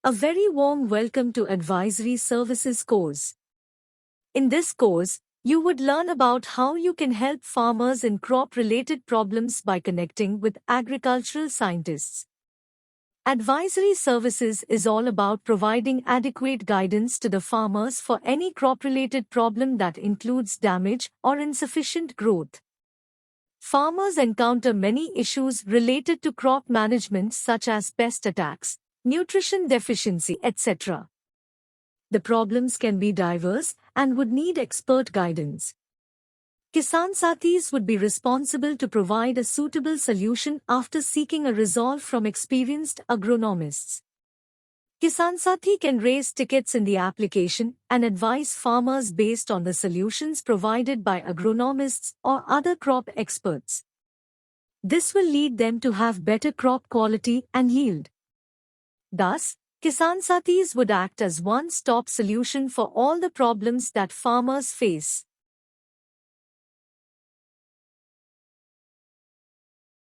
A very warm welcome to Advisory Services course. In this course, you would learn about how you can help farmers in crop-related problems by connecting with agricultural scientists. Advisory Services is all about providing adequate guidance to the farmers for any crop-related problem that includes damage or insufficient growth. Farmers encounter many issues related to crop management such as pest attacks, nutrition deficiency, etc. The problems can be diverse and would need expert guidance. Kisan Sathis would be responsible to provide a suitable solution after seeking a resolve from experienced agronomists. Kisan Sathi can raise tickets in the application and advise farmers based on the solutions provided by agronomists or other crop experts. This will lead them to have better crop quality and yield. Thus, Kisan Sathis would act as one-stop solution for all the problems that farmers face.